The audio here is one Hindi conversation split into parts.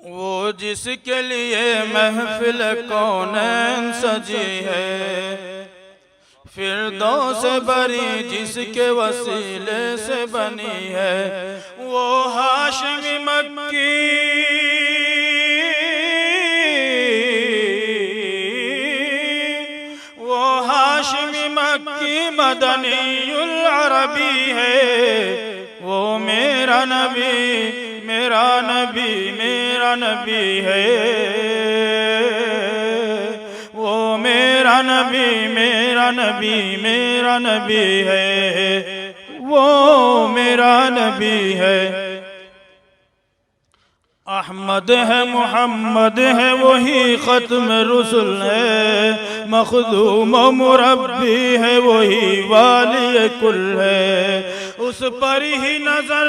वो जिसके लिए महफिल कौनैन सजी है, फिरदौस बरी जिसके वसीले से बनी है, वो हाशिमी मक्की मदनीयुल अरबी है। वो मेरा नबी मेरा नबी मेरा नबी है। वो मेरा नबी मेरा नबी मेरा नबी है। वो मेरा नबी है। अहमद है मोहम्मद है वही ख़त्म रुसुल है, मखदूम मुरब्बी है वही वाली कुल है। उस पर ही नजर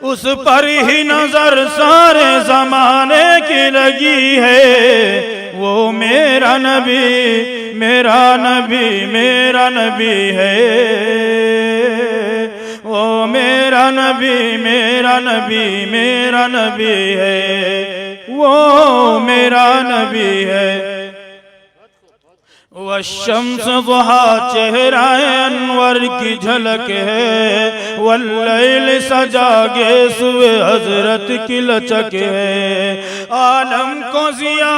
उस पर ही नजर सारे जमाने की लगी है। वो मेरा नबी मेरा नबी मेरा नबी है। वो मेरा नबी मेरा नबी मेरा नबी है। वो मेरा नबी है। वश्शम्स दुहा चेहराए अनवर की झलक है, वल्लैल सजागे सुबह हजरत की लचक है। आलम को जिया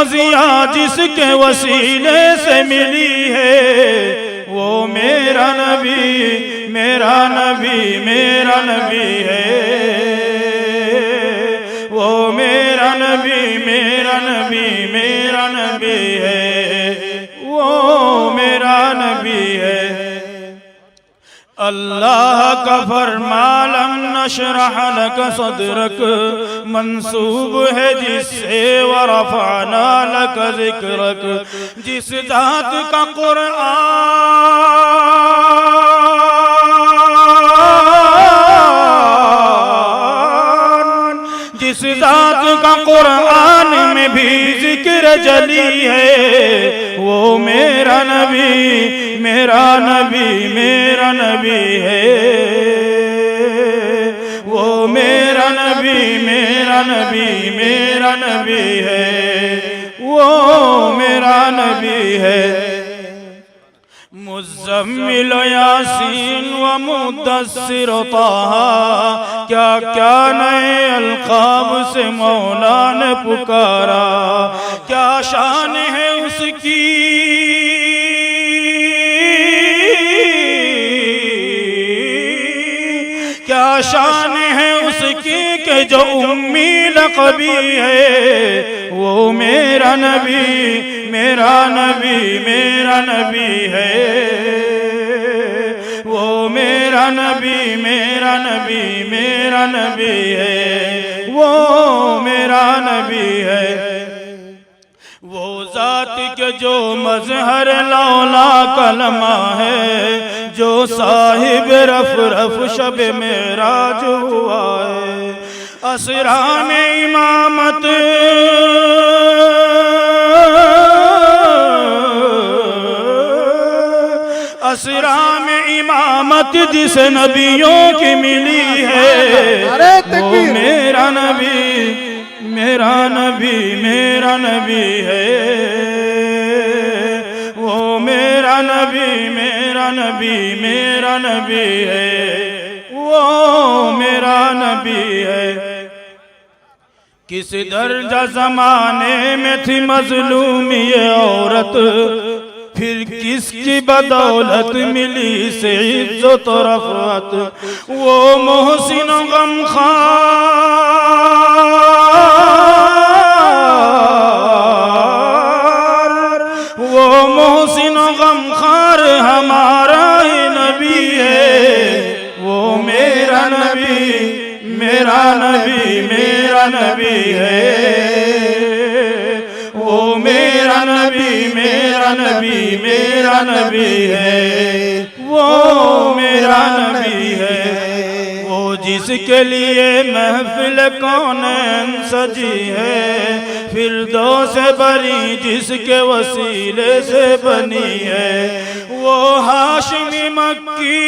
जिया जिसके वसीले से मिली है। वो मेरा नबी मेरा नबी मेरा नबी है। वो मेरा नबी मेरा नबी मेरा नबी है। वो मेरा नबी है। अल्लाह का फरमान नशरह लक सदरक मंसूब है जिससे वरफअना लक ज़िक्रक। जिस जात का कुरान जिस जात का कुरान में भी जिक्र जली है। वो मेरा नबी मेरा नबी मेरा नबी है। वो मेरा नबी मेरा नबी मेरा नबी है। वो मेरा नबी है। मुज़म्मिल यासीन व मुद्दस्सिर ताहा, क्या क्या नए अलक़ाब से मौला ने पुकारा। क्या शान है उसकी क्या शान है उसकी कि जो उम्मी लक़बी है। वो मेरा नबी मेरा नबी मेरा नबी है। वो मेरा नबी मेरा नबी मेरा नबी है। वो मेरा नबी है। वो ज़ात के जो मज़हर लौला कलमा है, जो साहिब रफ रफ शब मेराज हुआ है। असरा में इमामत असरा में इमामत जिस नबियों की मिली है। वो मेरा नबी मेरा नबी मेरा नबी है। वो मेरा नबी मेरा नबी मेरा नबी है। वो मेरा नबी है। किस दर्जा जमाने में थी मजलूम ये औरत, फिर किसकी बदौलत मिली से इज्जत और रफ़अत। वो मोहसिन गमख़ार वो मोहसिन गमख़ार हमारा ही नबी है। वो मेरा नबी मेरा नबी मेरा नबी है। वो मेरा नबी मेरा नबी मेरा नबी है। वो मेरा नबी है। वो जिसके लिए महफिल कौनैन सजी है, फिरदौस बरी जिसके वसीले से बनी है, वो हाशिमी मक्की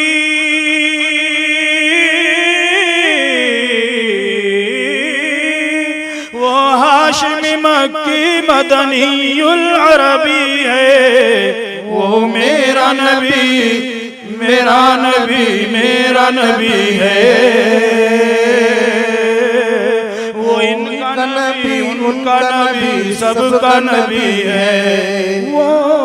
हाशिमी मक्की मदनीयुल अरबी है, वो मेरा नबी मेरा नबी मेरा नबी है, वो इनका नबी उनका नबी सबका नबी है, वो